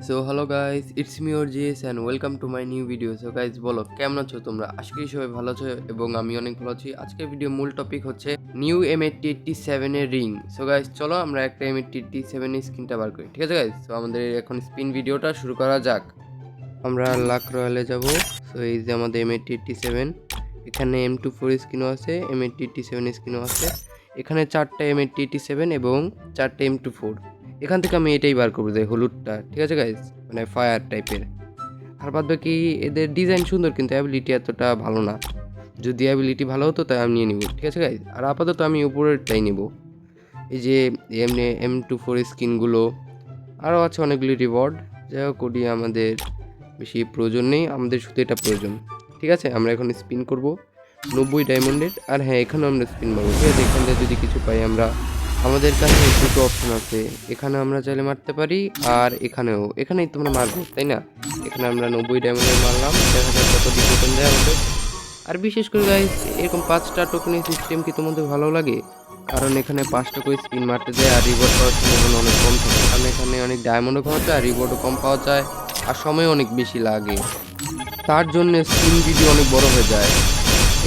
So hello guys, it's me or GS and welcome to my new video. So guys, বলো কেমন আছো তোমরা? আশা করি সবাই ভালো আছো এবং আমি অনেক ভালো আছি। আজকের ভিডিও মূল টপিক হচ্ছে নিউ M8087 এর রিং। সো গাইস, চলো আমরা একটা M8087 এর স্ক্রিনটা বার করি। ঠিক আছে গাইস, তো আমাদের এখন স্পিন ভিডিওটা শুরু করা যাক। আমরা লাক রয়্যালে যাব। সো এই যে আমাদের M8087, এখানে M24 স্ক্রিনও আছে, M8087 স্ক্রিনও আছে। এখানে 4টা M8087 এবং 4টা M24। এখান থেকে আমি এটাই বার করবো, যে হলুদটা। ঠিক আছে গাইজ, মানে ফায়ার টাইপের। আর বাদ বাকি এদের ডিজাইন সুন্দর, কিন্তু অ্যাবিলিটি এতটা ভালো না। যদি অ্যাবিলিটি ভালো হতো তাই আমি নিয়ে নিব। ঠিক আছে গাইজ, আর আপাতত আমি উপরেরটাই নিব। এই যে এমনি M24 স্কিনগুলো, আরও আছে অনেকগুলি রিওয়ার্ড। যাই হোক, ওটি আমাদের বেশি প্রয়োজন নেই, আমাদের শুধু এটা প্রয়োজন। ঠিক আছে, আমরা এখন স্পিন করব 90 ডায়মন্ডের। আর হ্যাঁ, এখানেও আমরা স্পিন মারবো। ঠিক আছে, এখান থেকে যদি কিছু পাই আমরা, আমাদের কাছে দুটো অপশন আছে। এখানে আমরা চাইলে মারতে পারি, আর এখানেই তোমরা মারবো, তাই না? এখানে আমরা 90 ডায়মন্ডের মারলাম, দেখা যাক কত টোকেন দেয় আমাদের। আর বিশেষ করে গাইস, এরকম 5টা টোকেনের সিস্টেম কি তোমাদের ভালো লাগে? কারণ এখানে 5টা করে স্পিন মারতে দেয়, আর রিওয়ার্ড পাওয়ার সম্ভাবনা অনেক কম থাকে, কারণ এখানে অনেক ডায়মন্ডও পাওয়া যায়, আর রিওয়ার্ডও কম পাওয়া যায়, আর সময় অনেক বেশি লাগে। তার জন্য স্পিন ভিডিও অনেক বড় হয়ে যায়।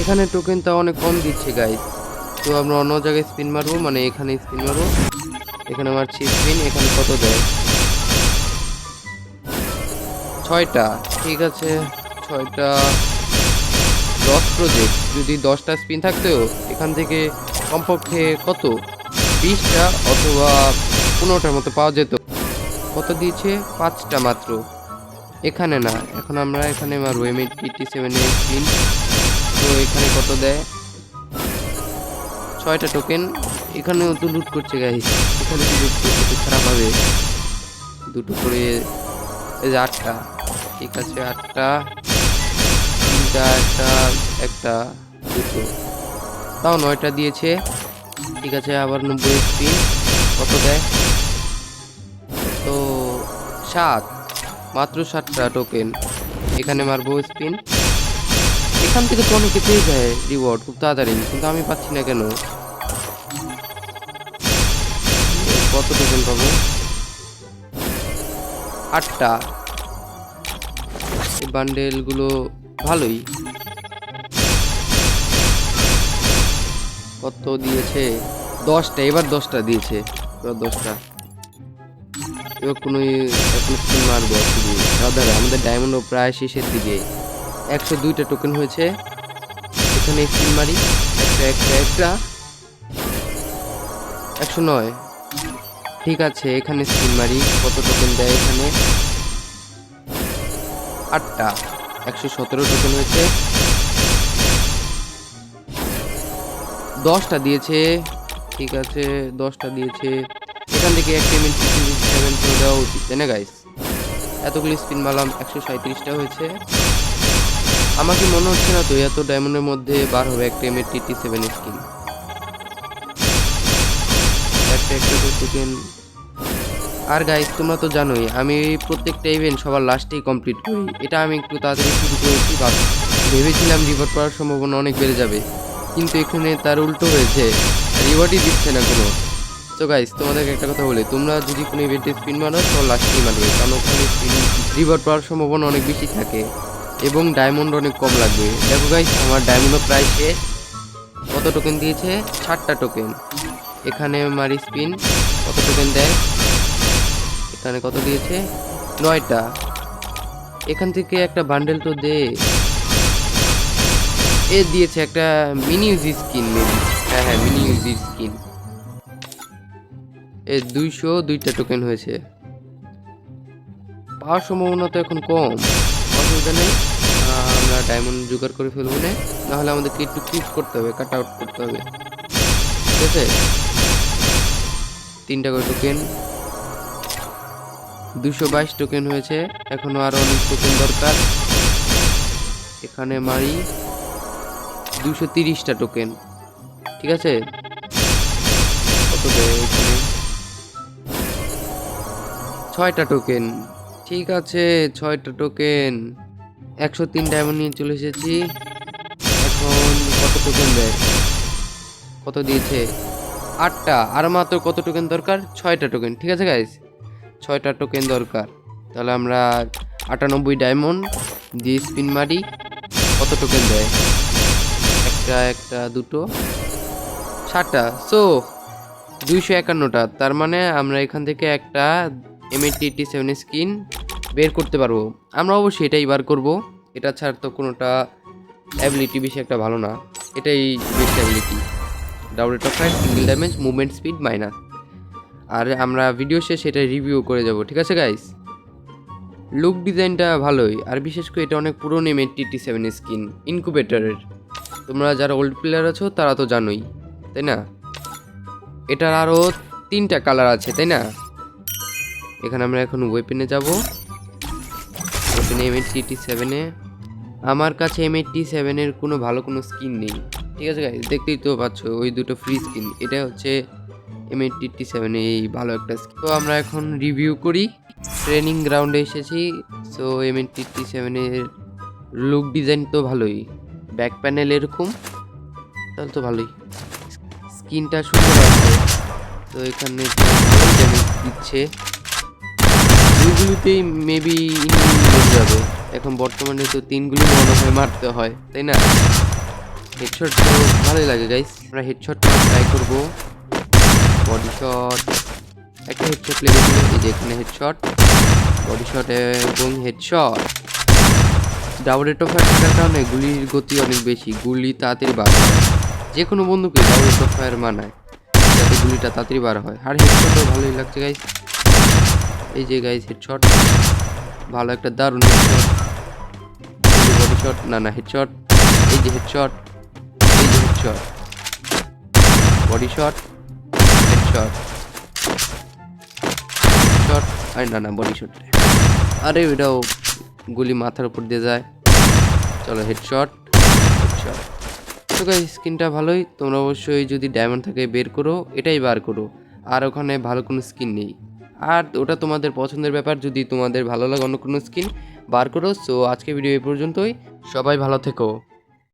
এখানে টোকেনটা অনেক কম দিচ্ছে গাইস। তো আমরা অন্য জায়গায় স্পিন মারবো, মানে এখানে স্পিন মারবো। এখানে মারছি স্পিন, এখানে কত দেয়? 6টা। ঠিক আছে, 6টা 10 প্রজেক্ট। যদি 10টা স্পিন থাকতো, এখান থেকে কমপক্ষে কত 20টা অথবা 15টার মতো পাওয়া যেত। কত দিয়েছে? 5টা মাত্র। এখানে না, এখন আমরা এখানে মারবো M8087 এর স্পিন। তো এখানে কত দেয়? 6টা টোকেন। এখানেও তো লুট করছে গাইস, এখানে কি লুট করছে? তো খারাপ হবে। দুটো করে, এই যে 8টা। ঠিক আছে, 8টা, 3টা, একটা, দুটো, তাও 9টা দিয়েছে। ঠিক আছে, আবার 90 স্পিন। কত দেয়? তো 7, মাত্র 7টা টোকেন। এখানে মারবো স্পিন। এখান থেকে তো অনেকে পেয়ে যায় রিওয়ার্ড খুব তাড়াতাড়ি, কিন্তু আমি পাচ্ছি না কেন? কত টোকেন পাবো? 8টা। এই বান্ডেলগুলো ভালোই। কত দিয়েছে? 10টা। এবার 10টা দিয়েছে, এবার 10টা। এবার এখন স্পিন মারবো শুধু। দাদা, আমাদের ডায়মন্ডও প্রায় শেষের দিকে। 102টা টোকেন হয়েছে। এখানে স্পিন মারি। একটা 109। ঠিক আছে, এখানে স্পিন মারি। কত টোকেন দেয় এখানে? 8টা। 117 টোকেন হয়েছে। 10টা দিয়েছে। ঠিক আছে, 10টা দিয়েছে। এখান থেকে একটা M87 করে দেওয়া উচিত, তাই না গাইস? এতগুলি স্পিন মারলাম, 137টা হয়েছে। আমাকে মনে হচ্ছে না তো এত ডায়মন্ডের মধ্যে বার হবে একটা M87 স্কিন। একটা টোকেন। আর গাইস, তোমরা তো জানোই আমি প্রত্যেকটা ইভেন্ট সবার লাস্টেই কমপ্লিট করি। এটা আমি একটু তাড়াতাড়ি শুরু করেছি, ভেবেছিলাম রিওয়ার্ড পাওয়ার সম্ভাবনা অনেক বেড়ে যাবে, কিন্তু এখানে তার উল্টো হয়েছে, রিওয়ার্ডই দিচ্ছে না কোনো। তো গাইস, তোমাদেরকে একটা কথা বলি, তোমরা যদি কোনো ইভেন্টে স্পিন মারো তো লাস্টেই মারবে, কারণ ওখানে রিওয়ার্ড পাওয়ার সম্ভাবনা অনেক বেশি থাকে এবং ডায়মন্ড অনেক কম লাগবে। দেখো গাইস, আমার ডায়মন্ডও প্রায় শেষ। কত টোকেন দিয়েছে? 7টা টোকেন। এখানে মারি স্পিন। কত টোকেন দেয়? এখানে কত দিয়েছে? 9টা। এখান থেকে একটা বান্ডেল তো দে। এ দিয়েছে একটা মিনি ইউজি স্কিন, মেবি। হ্যাঁ, মিনি ইউজি স্কিন। এ 202টা টোকেন হয়েছে। পাওয়ার সম্ভাবনা তো এখন কম, অসুবিধা নেই। আমরা ডায়মন্ড জোগাড় করে ফেলবো, না হলে আমাদেরকে একটু ক্লিক করতে হবে, কাট আউট করতে হবে। ঠিক আছে, 3টা করে টোকেন। 222 টোকেন হয়েছে। এখনো আরো অনেক টোকেন দরকার। এখানে মারি 230টা টোকেন। ঠিক আছে, কত দেয় এখানে? 6টা টোকেন। ঠিক আছে, 6টা টোকেন। 103 ডায়মন্ড নিয়ে চলে এসেছি। এখন কত টোকেন দেয়? কত দিয়েছে? 8টা। আর মাত্র কত টোকেন দরকার? 6টা টোকেন। ঠিক আছে গাইস, 6টা টোকেন দরকার। তাহলে আমরা 98 ডায়মন্ড দিয়ে স্পিন মারি। কত টোকেন দেয়? একটা দুটো 7টা, সো 251টা। তার মানে আমরা এখান থেকে একটা M8087 স্কিন বের করতে পারবো। আমরা অবশ্যই এটাই বার করব, এটা ছাড়া তো কোনোটা অ্যাবিলিটি বেশি একটা ভালো না। এটাই best ability, double rate of fire, single damage, movement speed minus. আর আমরা ভিডিও শেষে এটা রিভিউ করে যাব, ঠিক আছে গাইস? লুক ডিজাইনটা ভালোই, আর বিশেষ করে এটা অনেক পুরনো M8087 স্কিন ইনকুবেটরের। তোমরা যারা ওল্ড প্লেয়ার আছো তারা তো জানোই, তাই না? এটার আরও 3টা কালার আছে, তাই না? এখানে আমরা এখন ওয়েপেনে যাব। ওয়েপেনে M8087-এ আমার কাছে M87-এর কোনো ভালো কোনো স্কিন নেই, ঠিক আছে গাইস? দেখতেই তো পাচ্ছ ওই দুটো ফ্রি স্কিন। এটা হচ্ছে M8087 এই ভালো একটা স্কিন। তো আমরা এখন রিভিউ করি। ট্রেনিং গ্রাউন্ডে এসেছি। সো M8087-এর লুক ডিজাইন তো ভালোই, ব্যাক প্যানেল এরকম, তাহলে তো ভালোই। স্কিনটা সুন্দর আছে। তো এখানে ভালোই ড্যামেজ দিচ্ছে, দুইগুলিতেই মেবি হয়ে যাবে। এখন বর্তমানে তো 3গুলি মনে হয় মারতে হয়, তাই না? হেডশট তো ভালোই লাগে গাইস, আমরা হেডশট ট্রাই করব। বডি শট, একটা হেডশট লেগেছিল, এই যে এখানে হেডশট, বডি শট এবং headshot. Double rate of fire থাকার কারণে গুলির গতি অনেক বেশি, গুলি তাড়াতাড়ি বার হয়। যে কোনো বন্ধুকে ডাবল রেট অফ ফায়ার মানায়, যাতে গুলিটা তাড়াতাড়ি বার হয়। আর হেডশটও ভালোই লাগছে গাইস। এই যে গাইস হেডশট, ভালো একটা দারুণ হেডশট। বডি শট, না হেডশট, এই যে হেডশট, এই যে headshot, body shot, headshot, shot, আর না বডি শট। আরে এটাও গুলি মাথার উপর দিয়ে যায়। চলো হেডশট, হেডশট। তো গাইস স্কিনটা ভালোই, তোমরা অবশ্যই যদি ডায়মন্ড থাকে বের করো, এটাই বার করো। আর ওখানে ভালো কোনো স্কিন নেই, আর ওটা তোমাদের পছন্দের ব্যাপার। যদি তোমাদের ভালো লাগে অন্য কোনো স্কিন বার করো। সো আজকে ভিডিও এই পর্যন্তই, সবাই ভালো থেকো।